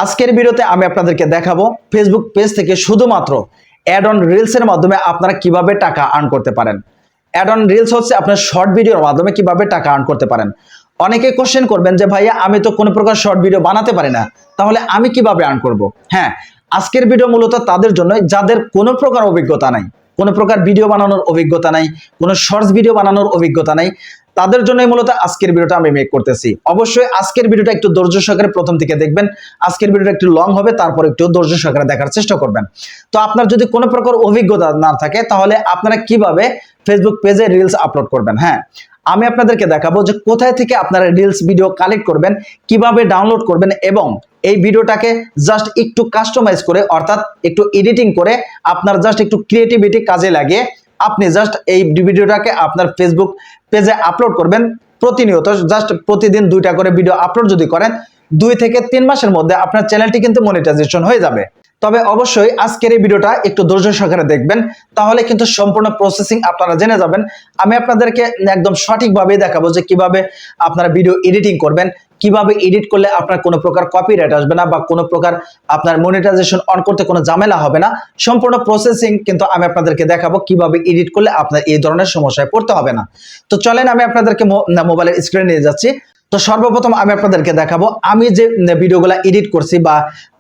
আজকের ভিডিওতে আমি আপনাদেরকে দেখাবো ফেসবুক পেজ থেকে শুধুমাত্র অ্যাড অন রিলসের মাধ্যমে আপনারা কিভাবে টাকা আর্ন করতে পারেন। অ্যাড অন রিলস হচ্ছে আপনার শর্ট ভিডিওর মাধ্যমে কিভাবে টাকা আর্ন করতে পারেন। অনেকে কোশ্চেন করবেন যে ভাইয়া আমি তো কোনো প্রকার শর্ট ভিডিও বানাতে পারি না, তাহলে আমি কিভাবে আর্ন করব। হ্যাঁ, আজকের ভিডিও মূলত তাদের জন্য যাদের কোনো প্রকার অভিজ্ঞতা নাই, কোনো প্রকার ভিডিও বানানোর অভিজ্ঞতা নাই, কোনো শর্টস ভিডিও বানানোর অভিজ্ঞতা নাই, তাদের জন্যই মূলত আজকের ভিডিওটা আমি মেক করতেছি। অবশ্যই আজকের ভিডিওটা একটু ধৈর্য সহকারে প্রথম থেকে দেখবেন। আজকের ভিডিওটা একটু লং হবে, তারপর একটু ধৈর্য সহকারে দেখার চেষ্টা করবেন। তো আপনার যদি কোনো প্রকার অভিজ্ঞতা না থাকে, তাহলে আপনারা কিভাবে ফেসবুক পেজে রিলস আপলোড করবেন। হ্যাঁ, আমি আপনাদেরকে দেখাবো যে কোথায় থেকে আপনারা রিলস ভিডিও কালেক্ট করবেন, কিভাবে ডাউনলোড করবেন, এবং এই ভিডিওটাকে জাস্ট একটু কাস্টমাইজ করে, অর্থাৎ একটু এডিটিং করে, আপনার জাস্ট একটু ক্রিয়েটিভিটি কাজে লাগিয়ে আপনি জাস্ট এই ভিডিওটাকে আপনার ফেসবুক পেজে আপলোড করবেন। প্রতিনিয়ত জাস্ট প্রতিদিন 2টা করে ভিডিও আপলোড যদি করেন, 2 থেকে 3 মাসের মধ্যে আপনার চ্যানেলটি কিন্তু মনিটাইজেশন হয়ে যাবে। তবে অবশ্যই আজকের এই ভিডিওটা একটু ধৈর্য সহকারে দেখবেন, তাহলে কিন্তু সম্পূর্ণ প্রসেসিং আপনারা জেনে যাবেন। আমি আপনাদেরকে একদম সঠিকভাবে দেখাবো যে কিভাবে আপনারা ভিডিও এডিটিং করবেন, কিভাবে এডিট করলে আপনার কোনো প্রকার কপিরাইট আসবে না, বা কোনো প্রকার আপনার মনিটাইজেশন অন করতে কোনো ঝামেলা হবে না। সম্পূর্ণ প্রসেসিং কিন্তু আমি আপনাদেরকে দেখাবো কিভাবে এডিট করলে আপনার এই ধরনের সমস্যায় পড়তে হবে না। তো চলেন আমি আপনাদেরকে মোবাইলের স্ক্রিনে নিয়ে যাচ্ছি। তো সর্বপ্রথম আমি আপনাদেরকে দেখাবো আমি যে ভিডিওগুলো এডিট করছি, বা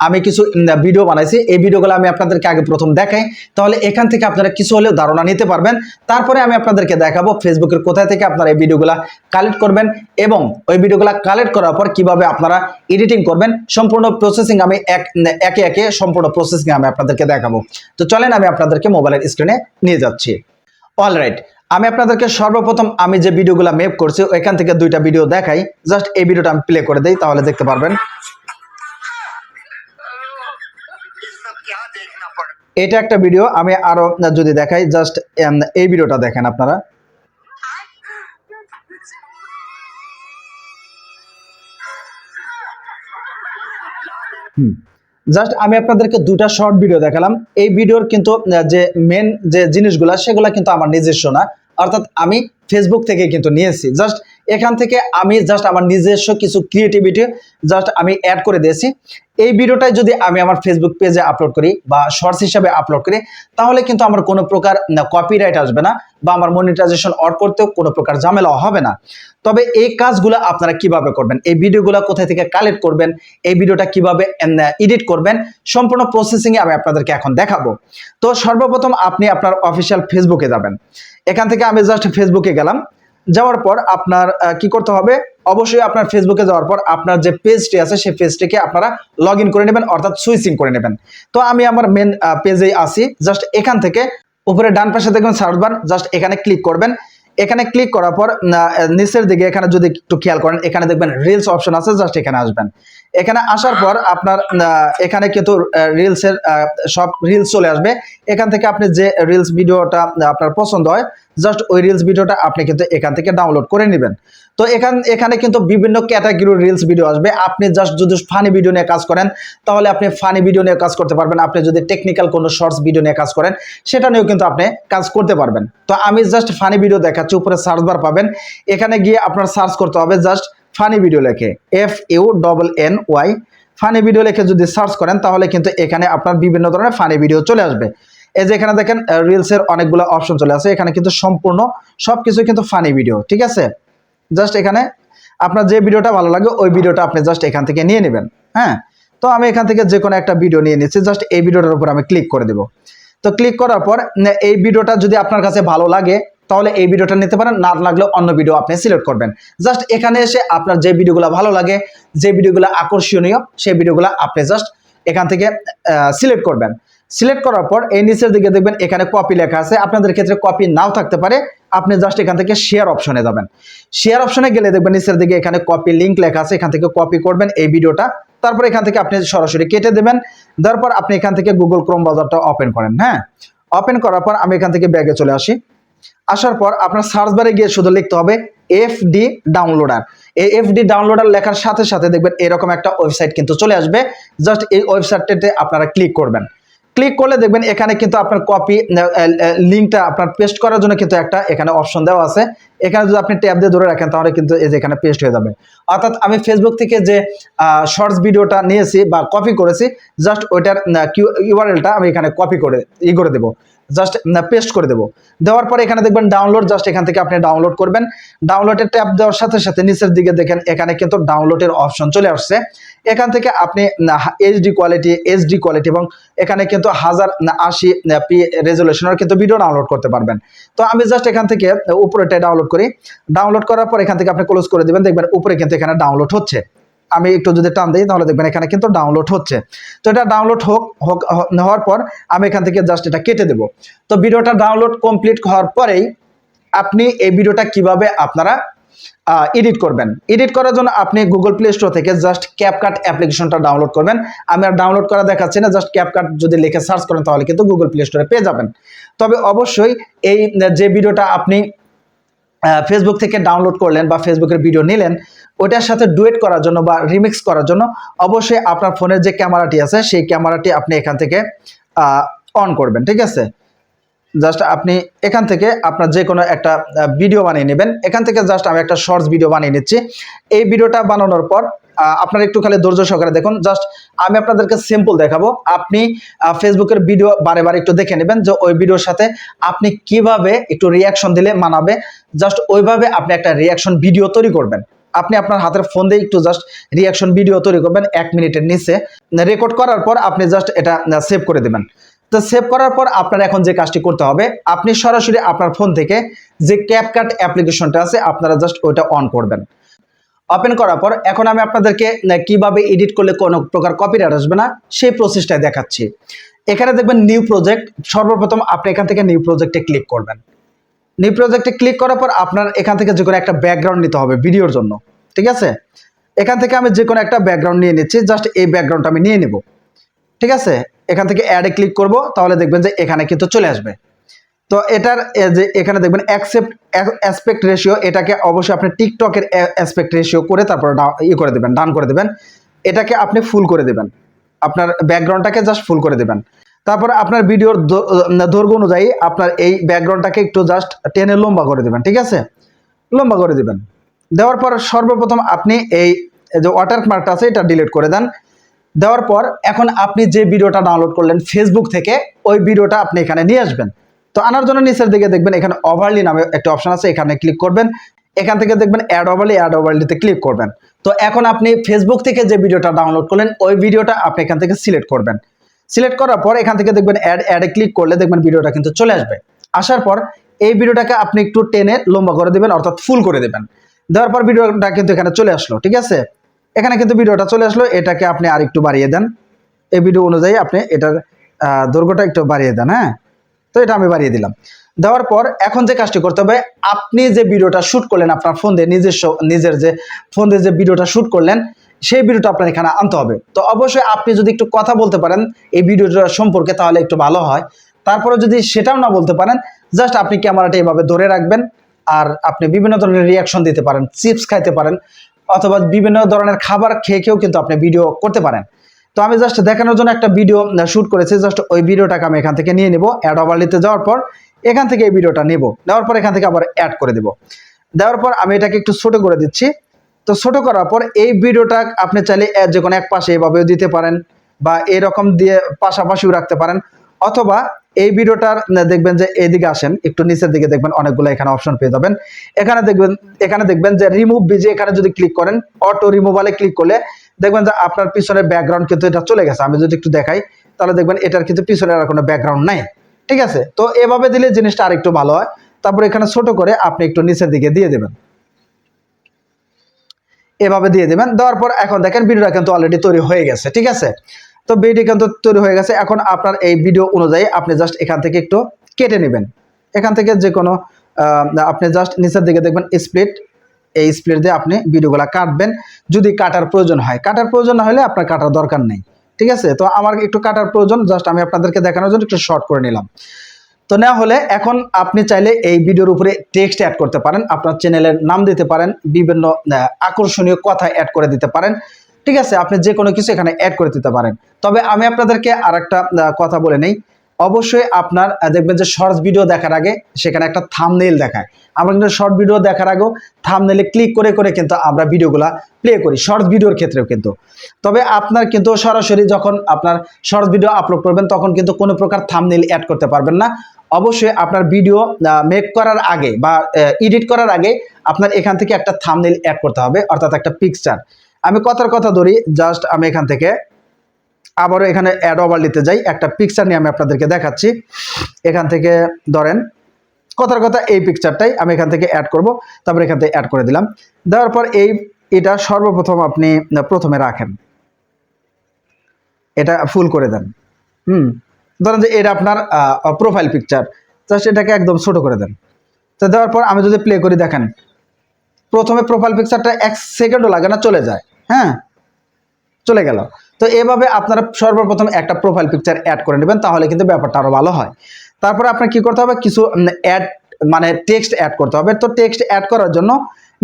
আমি কিছু ভিডিও বানাইছি, এই ভিডিওগুলো আমি আপনাদেরকে আগে প্রথম দেখাই, তাহলে এখান থেকে আপনারা কিছু হলেও ধারণা নিতে পারবেন। তারপরে আমি আপনাদেরকে দেখাবো ফেসবুকের কোথায় থেকে আপনারা এই ভিডিওগুলো কালেক্ট করবেন, এবং ওই ভিডিওগুলো কালেক্ট করার পর কিভাবে আপনারা এডিটিং করবেন। সম্পূর্ণ প্রসেসিং আমি একে একে সম্পূর্ণ প্রসেসিং আমি আপনাদেরকে দেখাবো। তো চলেন আমি আপনাদেরকে মোবাইলের স্ক্রিনে নিয়ে যাচ্ছি। অলরাইট, আমি আপনাদেরকে সর্বপ্রথম আমি যে ভিডিওগুলো মেক করছি ওইখান থেকে 2টা ভিডিও দেখাই। জাস্ট এই ভিডিওটা আমি প্লে করে দেই, তাহলে দেখতে পারবেন। এটা একটা ভিডিও, আমি আরো যদি দেখাই, জাস্ট এই ভিডিওটা দেখেন আপনারা। জাস্ট আমি আপনাদেরকে 2টা শর্ট ভিডিও দেখালাম। এই ভিডিওর কিন্তু যে মেন যে জিনিসগুলা সেগুলা কিন্তু আমার নিজস্ব না, অর্থাৎ আমি ফেসবুক থেকে কিন্তু নিয়েছি। জাস্ট এখান থেকে আমি জাস্ট আমার নিজস্ব কিছু ক্রিয়েটিভিটি জাস্ট আমি অ্যাড করে দিয়েছি। এই ভিডিওটাই যদি আমি আমার ফেসবুক পেজে আপলোড করি বা শর্টস হিসাবে আপলোড করি, তাহলে কিন্তু আমার কোনো প্রকার কপিরাইট আসবে না, বা আমার মনিটাইজেশন অন করতেও কোনো প্রকার ঝামেলা হবে না। তবে এই কাজগুলো আপনারা কিভাবে করবেন, এই ভিডিওগুলো কোথায় থেকে কালেক্ট করবেন, এই ভিডিওটা কিভাবে এডিট করবেন, সম্পূর্ণ প্রসেসিংয়ে আমি আপনাদেরকে এখন দেখাবো। তো সর্বপ্রথম আপনি আপনার অফিসিয়াল ফেসবুকে যাবেন। এখান থেকে আমি জাস্ট ফেসবুকে গেলাম। যাওয়ার পর আপনার কি করতে হবে, অবশ্যই আপনার ফেসবুকে যাওয়ার পর আপনার যে পেজটি আছে সেই পেজটিকে আপনারা লগ ইন করে নেবেন, অর্থাৎ সুইচিং করে নেবেন। তো আমি আমার মেন পেজেই আসি। জাস্ট এখান থেকে উপরে ডান পাশে দেখবেন সার্চ বার, জাস্ট এখানে ক্লিক করবেন। এখানে ক্লিক করার পর নিচের দিকে এখানে যদি একটু খেয়াল করেন, এখানে দেখবেন রিলস অপশন আছে। জাস্ট এখানে আসবেন। এখানে আসার পর আপনার এখানে কিন্তু রিলসের সব রিলস চলে আসবে। এখান থেকে আপনি যে রিলস ভিডিওটা আপনার পছন্দ হয়, জাস্ট ওই রিলস ভিডিওটা আপনি কিন্তু এখান থেকে ডাউনলোড করে নেবেন। তো এখানে কিন্তু বিভিন্ন ক্যাটাগরির রিলস ভিডিও আসবে। আপনি জাস্ট যদি ফানি ভিডিও নিয়ে কাজ করেন, তাহলে আপনি ফানি ভিডিও নিয়ে কাজ করতে পারবেন। আপনি যদি টেকনিক্যাল কোনো শর্টস ভিডিও নিয়ে কাজ করেন, সেটা নিয়েও কিন্তু আপনি কাজ করতে পারবেন। তো আমি জাস্ট ফানি ভিডিও দেখাচ্ছি। উপরে সার্চ বার পাবেন, এখানে গিয়ে আপনার সার্চ করতে হবে জাস্ট ফানি ভিডিও লেখে, FUNNY ফানি ভিডিও লিখে যদি সার্চ করেন, তাহলে কিন্তু এখানে আপনার বিভিন্ন ধরনের ফানি ভিডিও চলে আসবে। এই যে এখানে দেখেন রিলসের অনেকগুলো অপশন চলে আসে। এখানে কিন্তু সম্পূর্ণ সবকিছু কিন্তু ফানি ভিডিও, ঠিক আছে। জাস্ট এখানে আপনার যে ভিডিওটা ভালো লাগে ওই ভিডিওটা আপনি জাস্ট এখান থেকে নিয়ে নেবেন। হ্যাঁ, তো আমি এখান থেকে যে কোনো একটা ভিডিও নিয়ে নিচ্ছি। জাস্ট এই ভিডিওটার উপর আমি ক্লিক করে দেব। তো ক্লিক করার পর এই ভিডিওটা যদি আপনার কাছে ভালো লাগে, তাহলে এই ভিডিওটা নিতে পারেন, না লাগলে অন্য ভিডিও আপনি সিলেক্ট করবেন। জাস্ট এখানে এসে আপনার যে ভিডিওগুলো ভালো লাগে, যে ভিডিওগুলো আকর্ষণীয়, সেই ভিডিওগুলো আপনি জাস্ট এখান থেকে সিলেক্ট করবেন। সিলেক্ট করার পর এই নিচের দিকে দেখবেন এখানে কপি লেখা আছে। আপনাদের ক্ষেত্রে কপি নাও থাকতে পারে। আপনি জাস্ট এখান থেকে শেয়ার অপশনে যাবেন। শেয়ার অপশনে গেলে দেখবেন নিচের দিকে এখানে কপি লিঙ্ক লেখা আছে। এখান থেকে কপি করবেন এই ভিডিওটা। তারপর এখান থেকে আপনি সরাসরি কেটে দেবেন। তারপর আপনি এখান থেকে গুগল ক্রোম ব্রাউজারটা ওপেন করেন। হ্যাঁ, ওপেন করার পর আমি এখান থেকে ব্যাগে চলে আসি। আসার পর আপনার সার্চ বারে গিয়ে শুধু লিখতে হবে FD ডাউনলোডার। এই FD ডাউনলোডার লেখার সাথে সাথে দেখবেন এরকম একটা ওয়েবসাইট কিন্তু চলে আসবে। জাস্ট এই ওয়েবসাইটটাতে আপনারা ক্লিক করবেন। ক্লিক করলে দেখবেন এখানে কিন্তু আপনার কপি লিঙ্কটা আপনার পেস্ট করার জন্য কিন্তু একটা এখানে অপশন দেওয়া আছে। এখানে যদি আপনি ট্যাব দিয়ে ধরে রাখেন তাহলে কিন্তু এই যে এখানে পেস্ট হয়ে যাবে। অর্থাৎ আমি ফেসবুক থেকে যে শর্টস ভিডিওটা নিয়েছি বা কপি করেছি, জাস্ট ওইটার ইউআরএলটা আমি এখানে কপি করে করে দেবো, জাস্ট পেস্ট করে দেবো। দেওয়ার পরে এখানে দেখবেন ডাউনলোড, জাস্ট এখান থেকে আপনি ডাউনলোড করবেন। ডাউনলোডের ট্যাব দেওয়ার সাথে সাথে নিচের দিকে দেখেন এখানে কিন্তু ডাউনলোডের অপশন চলে আসছে। এখান থেকে আপনি এইচডি কোয়ালিটি এবং এখানে কিন্তু 1080p রেজুলেশনের কিন্তু ভিডিও ডাউনলোড করতে পারবেন। তো আমি জাস্ট এখান থেকে উপরেটা ডাউনলোড করি। ডাউনলোড করার পর এখান থেকে আপনি ক্লোজ করে দিবেন, দেখবেন উপরে কিন্তু এখানে ডাউনলোড হচ্ছে। আমি একটু যদি টান দিই তাহলে দেখবেন এখানে কিন্তু ডাউনলোড হচ্ছে। তো এটা ডাউনলোড হওয়ার পর আমি এখান থেকে জাস্ট এটা কেটে দেব। তো ভিডিওটা ডাউনলোড কমপ্লিট হওয়ার পরেই আপনি এই ভিডিওটা কিভাবে আপনারা এডিট করবেন। এডিট করার জন্য আপনি গুগল প্লে স্টোর থেকে জাস্ট ক্যাপকাট অ্যাপ্লিকেশনটা ডাউনলোড করবেন। আমি আর ডাউনলোড করা দেখাচ্ছি না, জাস্ট ক্যাপকাট যদি লিখে সার্চ করেন তাহলে কিন্তু গুগল প্লে স্টোরে পেয়ে যাবেন। তবে অবশ্যই এই যে ভিডিওটা আপনি ফেসবুক থেকে ডাউনলোড করলেন বা ফেসবুকের ভিডিও নিলেন, ওটার সাথে ডুয়েট করার জন্য বা রিমিক্স করার জন্য অবশ্যই আপনার ফোনের যে ক্যামেরাটি আছে সেই ক্যামেরাটি আপনি এখান থেকে অন করবেন। ঠিক আছে, জাস্ট আপনি এখান থেকে আপনার যে কোনো একটা ভিডিও বানিয়ে নেবেন। এখান থেকে জাস্ট আমি একটা শর্টস ভিডিও বানিয়ে নিচ্ছি। এই ভিডিওটা বানানোর পর আপনারা একটু খালি ধৈর্য সহকারে দেখুন। জাস্ট আমি আপনাদেরকে সিম্পল দেখাবো। আপনি ফেসবুকের ভিডিও বারে বারে একটু দেখে নেবেন যে ওই ভিডিওর সাথে আপনি কিভাবে একটু রিয়াকশন দিলে মানাবে। জাস্ট ওইভাবে আপনি একটা রিয়াকশন ভিডিও তৈরি করবেন। আপনি আপনার হাতের ফোন দিয়ে একটু জাস্ট রিয়াকশন ভিডিও তৈরি করবেন 1 মিনিটের নিচে। রেকর্ড করার পর আপনি জাস্ট এটা সেভ করে দেবেন। তো সেভ করার পর আপনার এখন যে কাজটি করতে হবে, আপনি সরাসরি আপনার ফোন থেকে যে ক্যাপকাট অ্যাপ্লিকেশনটা আছে আপনারা জাস্ট ওইটা অন করবেন। ওপেন করার পর এখন আমি আপনাদেরকে কিভাবে এডিট করলে কোনো প্রকার কপিরাইট আসবে না সেই প্রসেসটাই দেখাচ্ছি। এখানে দেখবেন নিউ প্রজেক্ট। সর্বপ্রথম আপনি এখান থেকে নিউ প্রজেক্টে ক্লিক করবেন। নিউ প্রজেক্টে ক্লিক করার পর আপনার এখান থেকে যে কোনো একটা ব্যাকগ্রাউন্ড নিতে হবে ভিডিওর জন্য। ঠিক আছে, এখান থেকে আমি যে কোনো একটা ব্যাকগ্রাউন্ড নিয়ে নিচ্ছি। জাস্ট এই ব্যাকগ্রাউন্ডটা আমি নিয়ে নেব। ঠিক আছে, এখান থেকে অ্যাডে ক্লিক করব, তাহলে দেখবেন যে এখানে কিন্তু চলে আসবে। তো এটার যে এখানে দেখবেন অ্যাসপেক্ট রেশিও, এটাকে অবশ্যই আপনি টিকটকের অ্যাসপেক্ট রেশিও করে তারপর করে দেবেন, ডান করে দেবেন। এটাকে আপনি ফুল করে দেবেন, আপনার ব্যাকগ্রাউন্ডটাকে জাস্ট ফুল করে দেবেন। তারপর আপনার ভিডিওর দৈর্ঘ্য অনুযায়ী আপনার এই ব্যাকগ্রাউন্ডটাকে একটু জাস্ট টেনে লম্বা করে দেবেন। ঠিক আছে, লম্বা করে দেবেন। দেওয়ার পর সর্বপ্রথম আপনি এই যে ওয়াটারমার্কটা আছে এটা ডিলিট করে দেন। দেওয়ার পর এখন আপনি যে ভিডিওটা ডাউনলোড করলেন ফেসবুক থেকে, ওই ভিডিওটা আপনি এখানে নিয়ে আসবেন। তো আনার জন্য নিচের দিকে দেখবেন এখানে ওভারলি নামে একটা অপশন আছে, এখানে ক্লিক করবেন। এখান থেকে দেখবেন অ্যাড ওভারলিতে ক্লিক করবেন। তো এখন আপনি ফেসবুক থেকে যে ভিডিওটা ডাউনলোড করলেন ওই ভিডিওটা আপনি এখান থেকে সিলেক্ট করবেন। সিলেক্ট করার পর এখান থেকে দেখবেন অ্যাডে ক্লিক করলে দেখবেন ভিডিওটা কিন্তু চলে আসবে। আসার পর এই ভিডিওটাকে আপনি একটু টেনে লম্বা করে দেবেন, অর্থাৎ ফুল করে দেবেন। দেওয়ার পর ভিডিওটা কিন্তু এখানে চলে আসলো। ঠিক আছে, এখানে কিন্তু ভিডিওটা চলে আসলো। এটাকে আপনি আর একটু বাড়িয়ে দেন, এই ভিডিও অনুযায়ী আপনি এটার দৈর্ঘ্যটা একটু বাড়িয়ে দেন। হ্যাঁ, তো এটা আমি বাড়িয়ে দিলাম। দেওয়ার পর এখন যে কাজটি করতে হবে, আপনি যে ভিডিওটা শ্যুট করলেন আপনার ফোন দিয়ে নিজের যে ফোন দিয়ে যে ভিডিওটা শ্যুট করলেন সেই ভিডিওটা আপনার এখানে আনতে হবে। তো অবশ্যই আপনি যদি একটু কথা বলতে পারেন এই ভিডিওটা সম্পর্কে তাহলে একটু ভালো হয়। তারপরে যদি সেটাও না বলতে পারেন, জাস্ট আপনি ক্যামেরাটা এভাবে ধরে রাখবেন আর আপনি বিভিন্ন ধরনের রিয়াকশন দিতে পারেন, চিপস খাইতে পারেন অথবা বিভিন্ন ধরনের খাবার খেয়েও কিন্তু আপনি ভিডিও করতে পারেন। তো আমি জাস্ট দেখানোর জন্য একটা ভিডিও শ্যুট করেছি, জাস্ট ওই ভিডিওটাকে আমি এখান থেকে নিয়ে নেব। অ্যাড ওভারলিতে যাওয়ার পর এখান থেকে এই ভিডিওটা নেব, নেওয়ার পর এখান থেকে আবার অ্যাড করে দেব। দেওয়ার পর আমি এটাকে একটু ছোট করে দিচ্ছি। তো ছোট করার পর এই ভিডিওটা আপনি চাইলে যে কোনো এক পাশে এভাবেও দিতে পারেন বা এরকম দিয়ে পাশাপাশিও রাখতে পারেন, অথবা এই ভিডিওটার দেখবেন যে এইদিকে আসেন একটু নিচের দিকে দেখবেন অনেকগুলো এখানে অপশন পেয়ে যাবেন। এখানে দেখবেন যে রিমুভ বিজি, এখানে যদি ক্লিক করেন অটো রিমুভালে ক্লিক করলে দেখবেন যে আপনার পিছনের ব্যাকগ্রাউন্ড কিন্তু এটা চলে গেছে। আমি যদি একটু দেখাই তাহলে দেখবেন এটার কিন্তু পিছনে আর কোনো ব্যাকগ্রাউন্ড নাই। ঠিক আছে, তো এভাবে দিলে জিনিসটা আর একটু ভালো হয়। তারপর এখানে ছোট করে আপনি একটু নিচের দিকে দিয়ে দেবেন, এভাবে দিয়ে দেবেন। দেওয়ার পর এখন দেখেন ভিডিওটা কিন্তু অলরেডি তৈরি হয়ে গেছে। ঠিক আছে, তো ভিডিও কিন্তু তৈরি হয়ে গেছে। এখন আপনার এই ভিডিও অনুযায়ী আপনি জাস্ট এখান থেকে একটু কেটে নেবেন। এখান থেকে যে কোনো আপনি জাস্ট নিচের দিকে দেখবেন স্প্লিট, এই স্প্লিট দিয়ে আপনি ভিডিওগুলো কাটবেন যদি কাটার প্রয়োজন হয়। কাটার প্রয়োজন না হলে আপনার কাটার দরকার নেই। ঠিক আছে, তো আমার একটু কাটার প্রয়োজন, জাস্ট আমি আপনাদেরকে দেখানোর জন্য একটু শর্ট করে নিলাম। তো নেওয়া হলে এখন আপনি চাইলে এই ভিডিওর উপরে টেক্সট অ্যাড করতে পারেন, আপনার চ্যানেলের নাম দিতে পারেন, বিভিন্ন আকর্ষণীয় কথা অ্যাড করে দিতে পারেন। ঠিক আছে, আপনি যে কোনো কিছু এখানে অ্যাড করে দিতে পারেন। তবে আমি আপনাদেরকে আরেকটা কথা বলে নেই, অবশ্যই আপনার দেখবেন যে শর্টস ভিডিও দেখার আগে সেখানে একটা থাম্বনেইল দেখায়। আমরা কিন্তু শর্ট ভিডিও দেখার আগেও থাম্বনেইলে ক্লিক করে করে কিন্তু আমরা ভিডিওগুলা প্লে করি, শর্টস ভিডিওর ক্ষেত্রেও কিন্তু। তবে আপনার কিন্তু সরাসরি যখন আপনার শর্টস ভিডিও আপলোড করবেন তখন কিন্তু কোনো প্রকার থাম্বনেইল অ্যাড করতে পারবেন না। অবশ্যই আপনার ভিডিও মেক করার আগে বা এডিট করার আগে আপনার এখান থেকে একটা থাম্বনেইল অ্যাড করতে হবে, অর্থাৎ একটা পিকচার। আমি কথার কথা ধরি, জাস্ট আমি এখান থেকে আবারও এখানে অ্যাড ওভারলিতে যাই, একটা পিকচার নিয়ে আমি আপনাদেরকে দেখাচ্ছি। এখান থেকে ধরেন কথার কথা এই পিকচারটাই আমি এখান থেকে অ্যাড করব, তারপর এখান থেকে অ্যাড করে দিলাম। দেওয়ার পর এটা সর্বপ্রথম আপনি প্রথমে রাখেন, এটা ফুল করে দেন। ধরেন যে এটা আপনার প্রোফাইল পিকচার, জাস্ট এটাকে একদম ছোট করে দেন। তো দেওয়ার পর আমি যদি প্লে করি, দেখেন প্রথমে প্রোফাইল পিকচারটা 1 সেকেন্ডও লাগে না, চলে যায়। হ্যাঁ, চলে গেল। তো এভাবে আপনারা সর্বপ্রথম একটা প্রোফাইল পিকচার অ্যাড করে নেবেন, তাহলে কিন্তু ব্যাপারটা আরো ভালো হয়। তারপরে আপনার কি করতে হবে, কিছু অ্যাড মানে টেক্সট অ্যাড করতে হবে। তো টেক্সট অ্যাড করার জন্য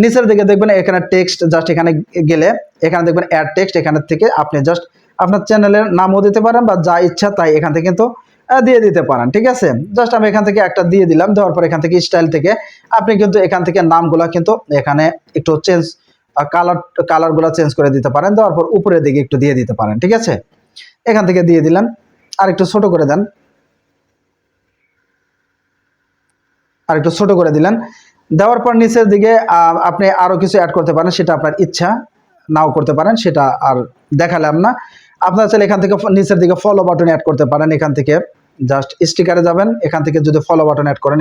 নিচের দিকে দেখবেন এখানে টেক্সট, জাস্ট এখানে গেলে এখানে দেখবেন অ্যাড টেক্সট। এখান থেকে আপনি জাস্ট আপনার চ্যানেলের নামও দিতে পারেন বা যা ইচ্ছা তাই এখান থেকে কিন্তু দিয়ে দিতে পারেন। ঠিক আছে, জাস্ট আমি এখান থেকে একটা দিয়ে দিলাম। দেওয়ার পর এখান থেকে স্টাইল থেকে আপনি কিন্তু এখান থেকে নামগুলা কিন্তু এখানে একটু চেঞ্জ, কালারগুলো চেঞ্জ করে দিতে পারেন। দেওয়ার পর উপরের দিকে একটু দিয়ে দিতে পারেন। ঠিক আছে, এখান থেকে দিয়ে দিলেন, আর একটু ছোট করে দেন, আর একটু ছোট করে দিলেন। দেওয়ার পর নিচের দিকে আপনি আরো কিছু অ্যাড করতে পারেন, সেটা আপনার ইচ্ছা, নাও করতে পারেন, সেটা আর দেখালাম না। আপনারা চাইলে এখান থেকে নিচের দিকে ফলো বাটন অ্যাড করতে পারেন। এখান থেকে জাস্ট স্টিকারে যাবেন, এখান থেকে যদি ফলো বাটন অ্যাড করেন,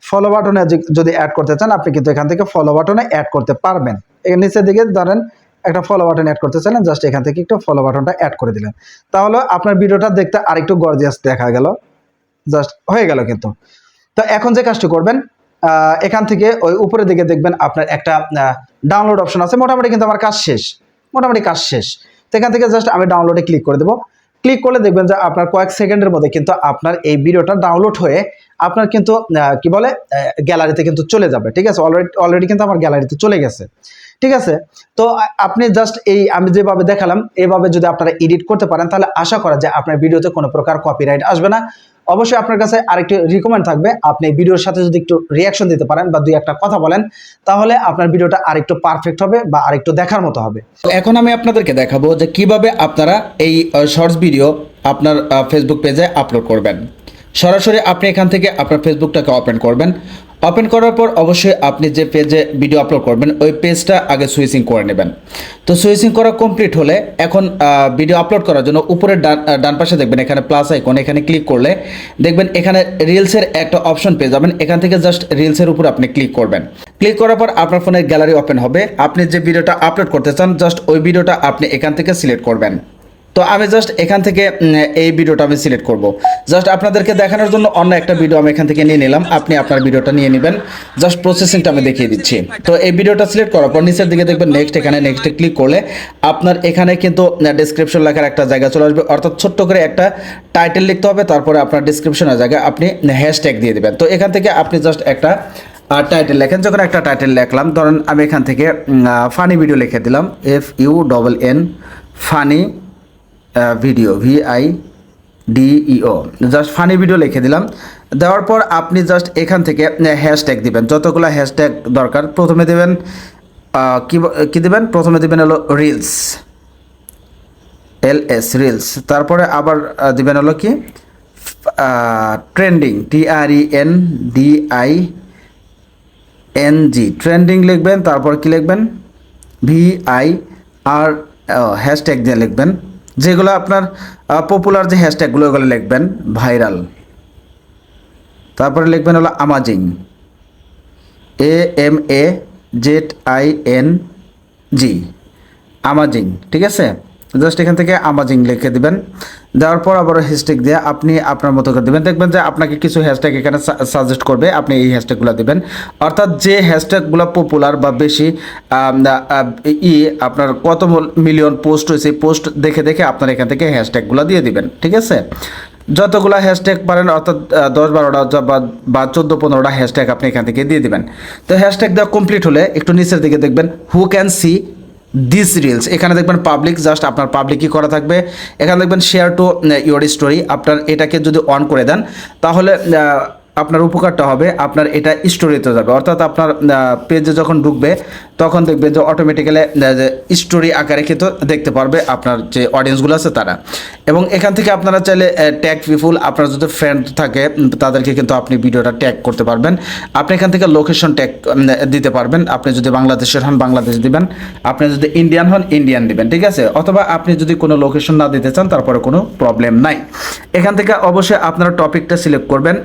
ফলো বাটনে যদি অ্যাড করতে চান আপনি কিন্তু এখান থেকে ফলো বাটনে অ্যাড করতে পারবেন। নিচের দিকে ধরেন একটা ফলো বাটন অ্যাড করতে চাইলেন, জাস্ট এখান থেকে একটু ফলো বাটনটা অ্যাড করে দিলেন, তাহলে আপনার ভিডিওটা দেখতে আরেকটু গর্জিয়াস দেখা গেল, জাস্ট হয়ে গেল কিন্তু। তো এখন যে কাজটি করবেন, এখান থেকে ওই উপরের দিকে দেখবেন আপনার একটা ডাউনলোড অপশন আছে। মোটামুটি কিন্তু আমার কাজ শেষ, মোটামুটি কাজ শেষ। তো এখান থেকে জাস্ট আমি ডাউনলোডে ক্লিক করে দেবো। ক্লিক করলে দেখবেন যে আপনার কয়েক সেকেন্ডের মধ্যে কিন্তু আপনার এই ভিডিওটা ডাউনলোড হয়ে আপনার কিন্তু কি বলে গ্যালারিতে কিন্তু চলে যাবে। ঠিক আছে, অলরেডি কিন্তু আমার গ্যালারিতে চলে গেছে। ঠিক আছে, তো আপনি জাস্ট আমি যেভাবে দেখালাম এভাবে যদি আপনারা এডিট করতে পারেন, তাহলে আশা করা যায় আপনার ভিডিওতে কোনো প্রকার কপিরাইট আসবে না। অবশ্যই আপনার কাছে আরেকটি রিকমেন্ড থাকবে, আপনি ভিডিওর সাথে যদি একটু রিয়াকশন দিতে পারেন বা দুই একটা কথা বলেন, তাহলে আপনার ভিডিওটা আরেকটু পারফেক্ট হবে বা আরেকটু দেখার মতো হবে। এখন আমি আপনাদেরকে দেখাবো যে কিভাবে আপনারা এই শর্টস ভিডিও আপনার ফেসবুক পেজে আপলোড করবেন। সরাসরি আপনি এখান থেকে আপনার ফেসবুকটাকে ওপেন করবেন। ওপেন করার পর অবশ্যই আপনি যে পেজে ভিডিও আপলোড করবেন ওই পেজটা আগে সুইচিং করে নেবেন। তো সুইচিং করা কমপ্লিট হলে এখন ভিডিও আপলোড করার জন্য উপরের ডান পাশে দেখবেন এখানে প্লাস আইকন, এখানে ক্লিক করলে দেখবেন এখানে রিলসের একটা অপশন পেয়ে যাবেন। এখান থেকে জাস্ট রিলসের উপর আপনি ক্লিক করবেন। ক্লিক করার পর আপনার ফোনের গ্যালারি ওপেন হবে। আপনি যে ভিডিওটা আপলোড করতে চান জাস্ট ওই ভিডিওটা আপনি এখান থেকে সিলেক্ট করবেন। তো আমি জাস্ট এখান থেকে এই ভিডিওটা আমি সিলেক্ট করব। জাস্ট আপনাদেরকে দেখানোর জন্য অন্য একটা ভিডিও আমি এখান থেকে নিয়ে নিলাম, আপনি আপনার ভিডিওটা নিয়ে নেবেন। জাস্ট প্রসেসিংটা আমি দেখিয়ে দিচ্ছি। তো এই ভিডিওটা সিলেক্ট করার পর নিচের দিকে দেখবেন নেক্সট, এখানে নেক্সটে ক্লিক করলে আপনার এখানে কিন্তু ডেসক্রিপশন লেখার একটা জায়গা চলে আসবে, অর্থাৎ ছোট্ট করে একটা টাইটেল লিখতে হবে, তারপরে আপনার ডেসক্রিপশনের জায়গায় আপনি হ্যাশট্যাগ দিয়ে দেবেন। তো এখান থেকে আপনি জাস্ট একটা টাইটেল লেখেন। যখন একটা টাইটেল লিখলাম, ধরেন আমি এখান থেকে ফানি ভিডিও লিখে দিলাম, FUNN funny video, VIDEO, just funny video লিখে দিলাম। দেওয়ার পর আপনি জাস্ট এখান থেকে হ্যাশট্যাগ দিবেন, যতগুলো হ্যাশট্যাগ দরকার। প্রথমে দেবেন কি দেবেন, প্রথমে দেবেন হলো রিলস, LS রিলস। তারপরে আবার দিবেন হলো কি ট্রেন্ডিং, TRENDING, ট্রেন্ডিং লিখবেন। তারপর কি লিখবেন, VIR হ্যাশট্যাগ দিয়ে লিখবেন, যেগুলো আপনার পপুলার যে হ্যাশট্যাগুলো ওগুলো লিখবেন, ভাইরাল। তারপরে লিখবেন হলো আমাজিং, AMAZING, আমাজিং। ঠিক আছে, জাস্ট এখান থেকে আমাজিং লিখে দিবেন। দেওয়ার পর আবার হ্যাশট্যাগ দিয়ে আপনি আপনার মতো করে দেবেন। দেখবেন যে আপনাকে কিছু হ্যাশট্যাগ এখানে সাজেস্ট করবে, আপনি এই হ্যাশট্যাগুলো দেবেন। অর্থাৎ যে হ্যাশট্যাগুলো পপুলার বা বেশি আপনার কত মিলিয়ন পোস্ট হয়েছে, পোস্ট দেখে দেখে আপনার এখান থেকে হ্যাশট্যাগুলো দিয়ে দিবেন। ঠিক আছে, যতগুলো হ্যাশট্যাগ পারেন, অর্থাৎ 10-12টা বা 14-15টা হ্যাশট্যাগ আপনি এখান থেকে দিয়ে দিবেন। তো হ্যাশট্যাগ দেওয়া কমপ্লিট হলে একটু নিচের দিকে দেখবেন who can see this reels, এখানে দেখবেন পাবলিক, জাস্ট আপনার পাবলিকই করা থাকবে। এখানে দেখবেন শেয়ার টু ইউর স্টোরি, আপনার এটাকে যদি অন করে দেন তাহলে আপনার উপকারটা হবে, আপনার এটা স্টোরিতে যাবে, অর্থাৎ আপনার পেজে যখন ঢুকবে তখন দেখবে যে অটোমেটিক্যালি স্টোরি আকারে কিন্তু দেখতে পারবে আপনার যে অডিয়েন্সগুলো আছে তারা। এবং এখান থেকে আপনারা চাইলে ট্যাগ পিপুল, আপনার যদি ফ্রেন্ড থাকে তাদেরকে কিন্তু আপনি ভিডিওটা ট্যাগ করতে পারবেন। আপনি এখান থেকে লোকেশন ট্যাগ দিতে পারবেন, আপনি যদি বাংলাদেশের হন বাংলাদেশ দিবেন, আপনি যদি ইন্ডিয়ান হন ইন্ডিয়ান দিবেন, ঠিক আছে। অথবা আপনি যদি কোনো লোকেশন না দিতে চান তারপরে কোনো প্রবলেম নাই। এখান থেকে অবশ্যই আপনারা টপিকটা সিলেক্ট করবেন।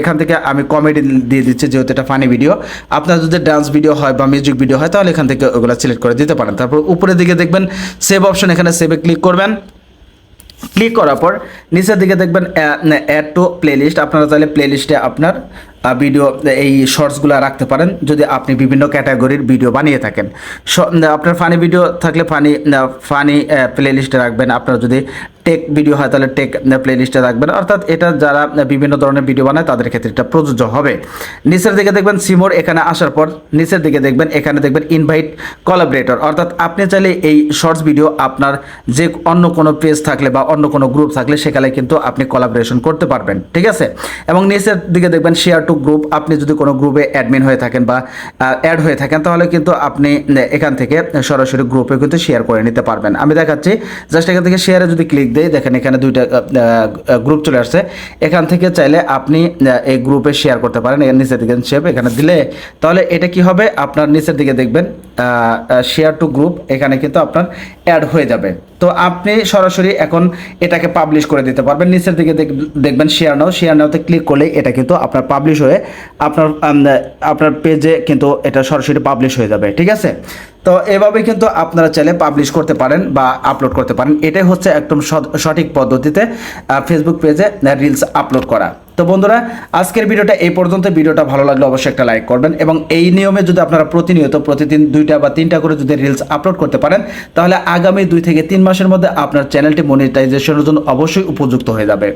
এখান থেকে আমি কমেডি দিয়ে দিচ্ছি যেহেতু এটা ফানি ভিডিও। আপনার যদি ডান্স ভিডিও হয় বা মিউজিক ভিডিও হয় তাহলে এখান থেকে ওগুলো সিলেক্ট করে দিতে পারেন। তারপর উপরের দিকে দেখবেন সেভ অপশন, এখানে সেভে ক্লিক করবেন। ক্লিক করার পর নিচের দিকে দেখবেন অ্যাড টু প্লেলিস্ট, আপনারা চাইলে প্লেলিস্টে আপনার ভিডিও এই শর্টসগুলো রাখতে পারেন যদি আপনি বিভিন্ন ক্যাটাগরির ভিডিও বানিয়ে থাকেন। আপনার ফানি ভিডিও থাকলে ফানি প্লেলিস্টে রাখবেন, আপনার যদি টেক ভিডিও হয় তাহলে টেক প্লেলিস্টে রাখবেন, অর্থাৎ এটা যারা বিভিন্ন ধরনের ভিডিও বানায় তাদের ক্ষেত্রে এটা প্রযোজ্য হবে। নিচের দিকে দেখবেন সিমোর, এখানে আসার পর নিচের দিকে দেখবেন এখানে দেখবেন ইনভাইট কোলাবরেটর, অর্থাৎ আপনি চাইলে এই শর্টস ভিডিও আপনার যে অন্য কোনো পেজ থাকলে বা অন্য কোনো গ্রুপ থাকলে সেখানে কিন্তু আপনি কোলাবরেশন করতে পারবেন, ঠিক আছে। এবং নিচের দিকে দেখবেন শেয়ার টু গ্রুপ, আপনি যদি কোনো গ্রুপে অ্যাডমিন হয়ে থাকেন বা অ্যাড হয়ে থাকেন তাহলে কিন্তু আপনি এখান থেকে সরাসরি গ্রুপে কিন্তু শেয়ার করে নিতে পারবেন। আমি দেখাচ্ছি, জাস্ট এখান থেকে শেয়ারে যদি ক্লিক দেই দেখেন এখানে দুইটা গ্রুপ চলে আসছে। এখান থেকে চাইলে আপনি এই গ্রুপে শেয়ার করতে পারেন। এর নিচের দিকে শেপ এখানে দিলে তাহলে এটা কি হবে, আপনার নিচের দিকে দেখবেন শেয়ার টু গ্রুপ, এখানে কিন্তু আপনার অ্যাড হয়ে যাবে। তো আপনি সরাসরি এখন এটাকে পাবলিশ করে দিতে পারবেন। নিচের দিকে দেখবেন শেয়ার নাওতে ক্লিক করলে এটা কিন্তু আপনার পাবলিশ হয়ে আপনার পেজে কিন্তু এটা সরাসরি পাবলিশ হয়ে যাবে, ঠিক আছে। তো এভাবে কিন্তু আপনারা চাইলে পাবলিশ করতে পারেন বা আপলোড করতে পারেন। এটাই হচ্ছে একদম সঠিক পদ্ধতিতে ফেসবুক পেজে রিলস আপলোড করা। তো বন্ধুরা আজকের ভিডিওটা এই পর্যন্ত। ভিডিওটা ভালো লাগলে অবশ্যই একটা লাইক করবেন এবং এই নিয়মে যদি আপনারা প্রতিদিন 2টা বা 3টা করে যদি রিলস আপলোড করতে পারেন তাহলে আগামী 2 থেকে 3 মাসের মধ্যে আপনার চ্যানেলটি মনিটাইজেশনের জন্য অবশ্যই উপযুক্ত হয়ে যাবে।